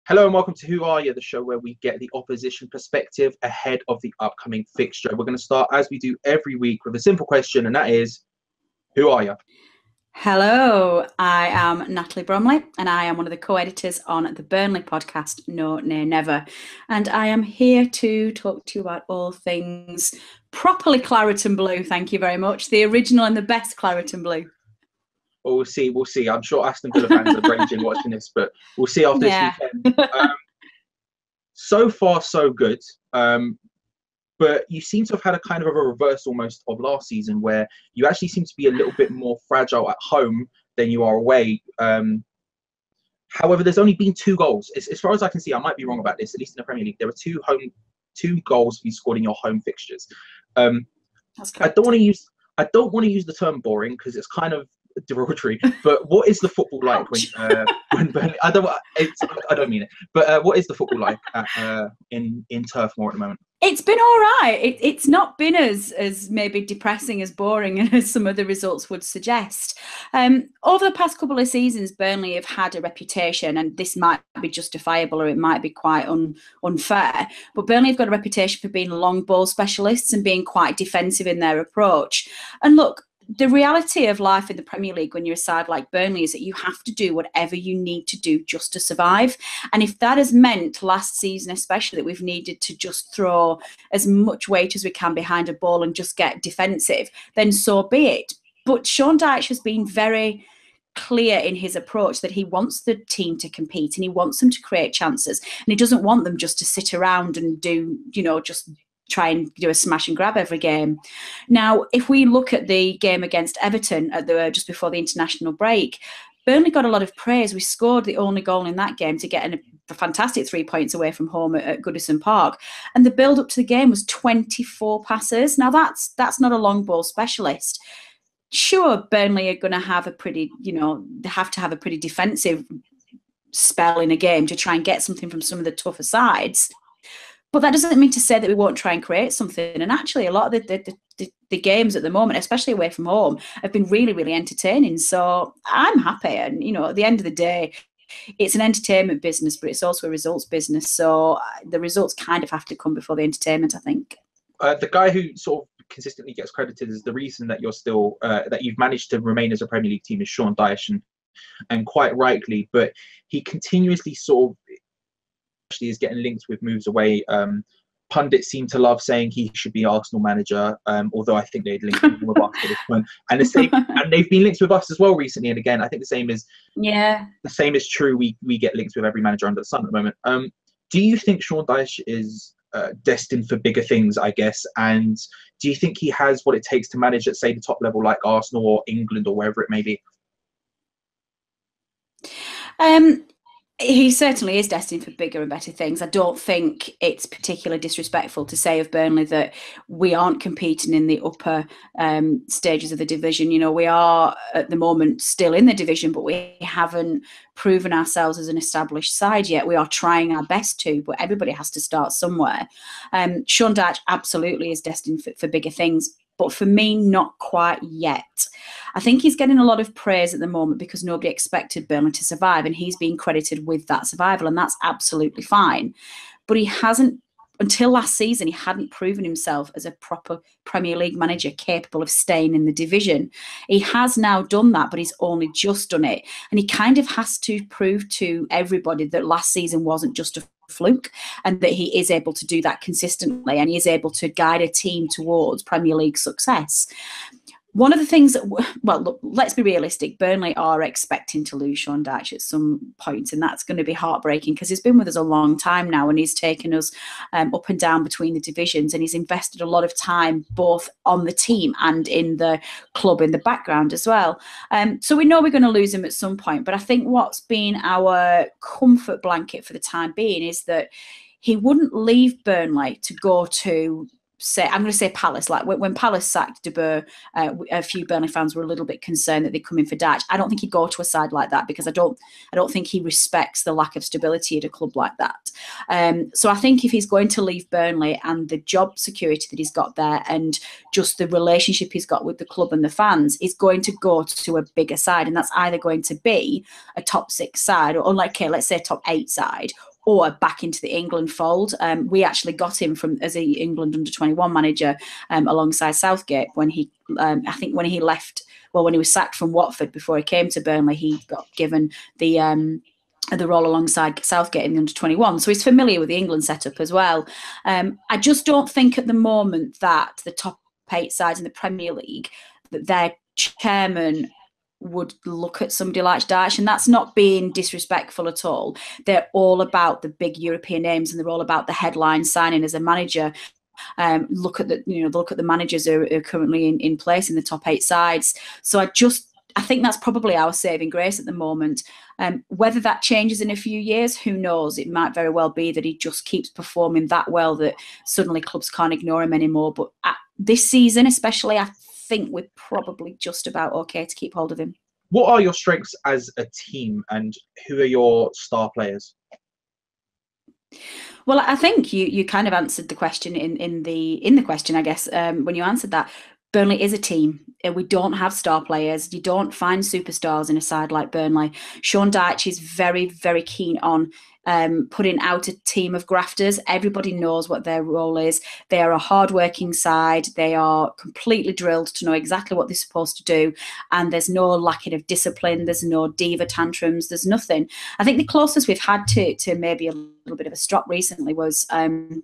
Hello and welcome to Who Are You, the show where we get the opposition perspective ahead of the upcoming fixture. We're going to start, as we do every week, with a simple question, and that is, who are you? Hello, I am Natalie Bromley and I am one of the co-editors on the Burnley podcast, No Nay Never. And I am here to talk to you about all things properly claret and blue, thank you very much. The original and the best claret and blue. Well, we'll see. We'll see. I'm sure Aston Villa fans are raging watching this, but we'll see after this Yeah. weekend. So far, so good. But you seem to have had a kind of a reverse almost of last season where you actually seem to be a little bit more fragile at home than you are away. However, there's only been two goals. As far as I can see, I might be wrong about this, at least in the Premier League. There were two goals you scored in your home fixtures. That's correct. I don't want to use the term boring because it's kind of derogatory. But what is the football like when Burnley? I don't mean it. But what is the football like in Turf Moor at the moment? It's been all right. It's not been as maybe depressing, as boring as some of the results would suggest. Over the past couple of seasons, Burnley have had a reputation, and this might be justifiable or it might be quite unfair, but Burnley have got a reputation for being long ball specialists and being quite defensive in their approach. And look, the reality of life in the Premier League when you're a side like Burnley is that you have to do whatever you need to do just to survive. And if that has meant last season, especially, that we've needed to just throw as much weight as we can behind a ball and just get defensive, then so be it. But Sean Dyche has been very clear in his approach that he wants the team to compete and he wants them to create chances. And he doesn't want them just to sit around and do, just try and do a smash and grab every game. Now, if we look at the game against Everton just before the international break, Burnley got a lot of praise. We scored the only goal in that game to get a fantastic 3 points away from home at Goodison Park. And the build up to the game was 24 passes. Now, that's not a long ball specialist. Sure, Burnley are going to have they have to have a pretty defensive spell in a game to try and get something from some of the tougher sides. But that doesn't mean to say that we won't try and create something. And actually, a lot of the games at the moment, especially away from home, have been really, really entertaining. So I'm happy. And, at the end of the day, it's an entertainment business, but it's also a results business. So the results kind of have to come before the entertainment, I think. The guy who sort of consistently gets credited as the reason that you're still that you've managed to remain as a Premier League team is Sean Dyche, and quite rightly. But he continuously sort of is getting linked with moves away. Pundits seem to love saying he should be Arsenal manager, although I think they'd link him with us at this point. And they've been linked with us as well recently. And again, I think the same is true. We get linked with every manager under the sun at the moment. Do you think Sean Dyche is destined for bigger things, I guess? And do you think he has what it takes to manage at, say, the top level like Arsenal or England or wherever it may be? He certainly is destined for bigger and better things. I don't think it's particularly disrespectful to say of Burnley that we aren't competing in the upper stages of the division. We are at the moment still in the division, but we haven't proven ourselves as an established side yet. We are trying our best to, but everybody has to start somewhere. Sean Dyche absolutely is destined for bigger things. But for me, not quite yet. I think he's getting a lot of praise at the moment because nobody expected Burnley to survive, and he's being credited with that survival, and that's absolutely fine. But he hasn't, until last season, he hadn't proven himself as a proper Premier League manager capable of staying in the division. He has now done that, but he's only just done it. And he kind of has to prove to everybody that last season wasn't just a fluke and that he is able to do that consistently and he is able to guide a team towards Premier League success. One of the things that, well, look, let's be realistic. Burnley are expecting to lose Sean Dyche at some point, and that's going to be heartbreaking because he's been with us a long time now and he's taken us up and down between the divisions, and he's invested a lot of time both on the team and in the club in the background as well. So we know we're going to lose him at some point, but I think what's been our comfort blanket for the time being is that he wouldn't leave Burnley to go to, I'm going to say Palace. Like when Palace sacked De Boer, a few Burnley fans were a little bit concerned that they'd come in for Dyche. I don't think he'd go to a side like that because I don't think he respects the lack of stability at a club like that. So I think if he's going to leave Burnley and the job security that he's got there and just the relationship he's got with the club and the fans, he's going to go to a bigger side, and that's either going to be a top 6 side or like, okay, let's say top 8 side, or back into the England fold. We actually got him as a England under-21 manager alongside Southgate when he, I think when he left, well, when he was sacked from Watford before he came to Burnley, he got given the role alongside Southgate in the under-21. So he's familiar with the England setup as well. I just don't think at the moment that the top 8 sides in the Premier League, that their chairman would look at somebody like Dyche, and that's not being disrespectful at all. They're all about the big European names, and they're all about the headline signing as a manager. Look at the managers who are currently in place in the top 8 sides. So I think that's probably our saving grace at the moment. Whether that changes in a few years, who knows? It might very well be that he just keeps performing that well that suddenly clubs can't ignore him anymore. But this season especially, I think we're probably just about okay to keep hold of him. What are your strengths as a team, and who are your star players? Well, I think you kind of answered the question in the question, I guess, when you answered that. Burnley is a team. We don't have star players. You don't find superstars in a side like Burnley. Sean Dyche is very, very keen on putting out a team of grafters. Everybody knows what their role is. They are a hard-working side. They are completely drilled to know exactly what they're supposed to do, and there's no lacking of discipline. There's no diva tantrums. There's nothing. I think the closest we've had to maybe a little bit of a strop recently was Stephen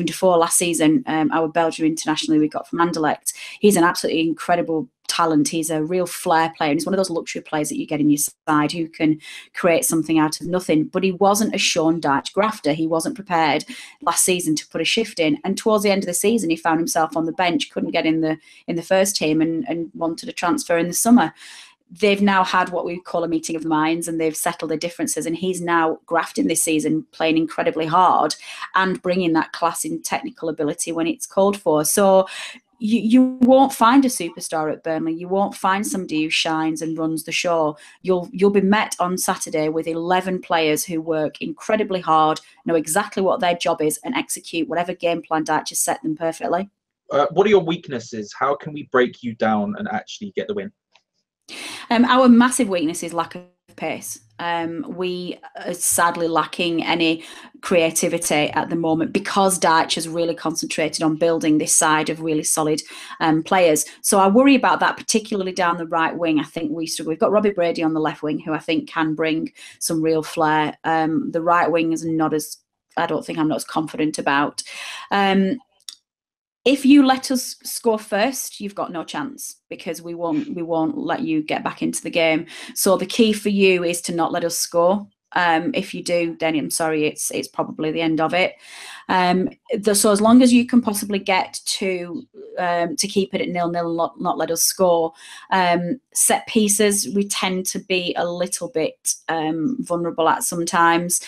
Defoe last season, our Belgian international we got from Anderlecht. He's an absolutely incredible talent. He's a real flair player, and he's one of those luxury players that you get in your side who can create something out of nothing. But he wasn't a Sean Dyche grafter. He wasn't prepared last season to put a shift in, and towards the end of the season he found himself on the bench, couldn't get in the first team, and wanted a transfer in the summer. They've now had what we call a meeting of the minds, and they've settled their differences, and he's now grafting this season, playing incredibly hard and bringing that class in technical ability when it's called for. So you won't find a superstar at Burnley. You won't find somebody who shines and runs the show. You'll be met on Saturday with 11 players who work incredibly hard, know exactly what their job is, and execute whatever game plan Dyche has set them perfectly. What are your weaknesses? How can we break you down and actually get the win? Our massive weakness is lack of pace. We are sadly lacking any creativity at the moment because Dyche has really concentrated on building this side of really solid players. So I worry about that, particularly down the right wing. I think we struggle. We've got Robbie Brady on the left wing, who I think can bring some real flair. The right wing is I don't think I'm not as confident about. If you let us score first, you've got no chance because we won't let you get back into the game. So the key for you is to not let us score. If you do, then I'm sorry, it's probably the end of it. So as long as you can possibly get to keep it at 0-0, not let us score. Set pieces, we tend to be a little bit vulnerable at sometimes.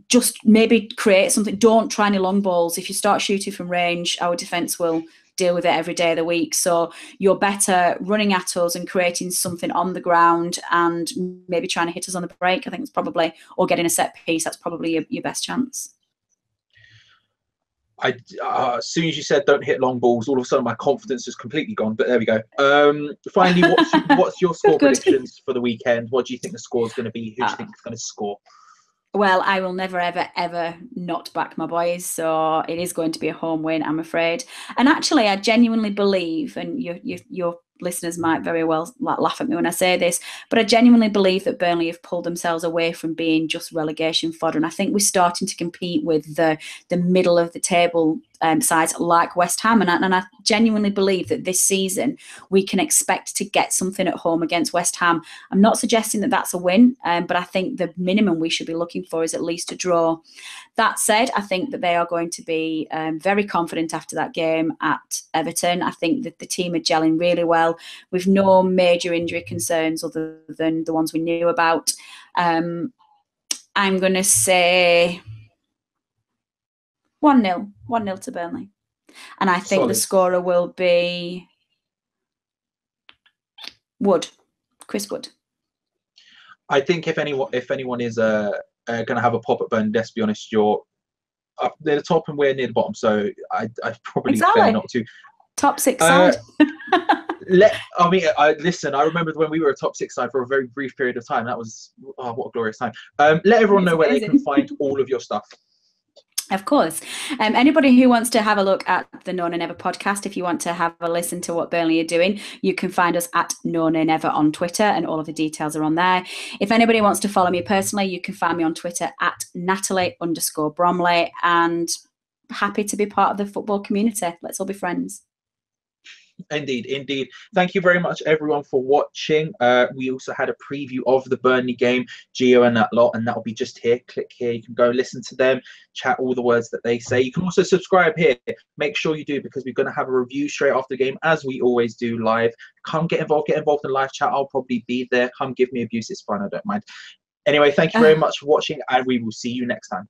Just maybe create something. Don't try any long balls. If you start shooting from range, our defence will deal with it every day of the week. So you're better running at us and creating something on the ground and maybe trying to hit us on the break. I think it's probably, or getting a set piece. That's probably your best chance. As soon as you said don't hit long balls, all of a sudden my confidence is completely gone. But there we go. Finally, what's your score predictions for the weekend? What do you think the score is going to be? Who do you think is going to score? Well, I will never, ever, ever not back my boys. So it is going to be a home win, I'm afraid. And actually, I genuinely believe, and your listeners might very well laugh at me when I say this, but I genuinely believe that Burnley have pulled themselves away from being just relegation fodder. And I think we're starting to compete with the middle of the table sides like West Ham. And I genuinely believe that this season we can expect to get something at home against West Ham. I'm not suggesting that that's a win, but I think the minimum we should be looking for is at least a draw. That said, I think that they are going to be very confident after that game at Everton. I think that the team are gelling really well with no major injury concerns other than the ones we knew about. I'm going to say 1-0 to Burnley. And I think the scorer will be Chris Wood. I think if anyone is going to have a pop at Burnley, let's be honest, you're up near the top and we're near the bottom. So I probably fair not to. Top 6 side. Listen, I remember when we were a top 6 side for a very brief period of time. That was, oh, what a glorious time. Let everyone know where they can find all of your stuff. Of course. Anybody who wants to have a look at the No Nay Never podcast, if you want to have a listen to what Burnley are doing, you can find us at No Nay Never on Twitter, and all of the details are on there. If anybody wants to follow me personally, you can find me on Twitter at Natalie_Bromley, and happy to be part of the football community. Let's all be friends. Indeed. Thank you very much, everyone, for watching. We also had a preview of the Burnley game, Gio and that lot, and that'll be just here. Click here. You can go listen to them, chat all the words that they say. You can also subscribe here. Make sure you do, because we're going to have a review straight after the game, as we always do live. Come get involved in the live chat. I'll probably be there. Come give me abuse. It's fine. I don't mind. Anyway, thank you very much for watching, and we will see you next time.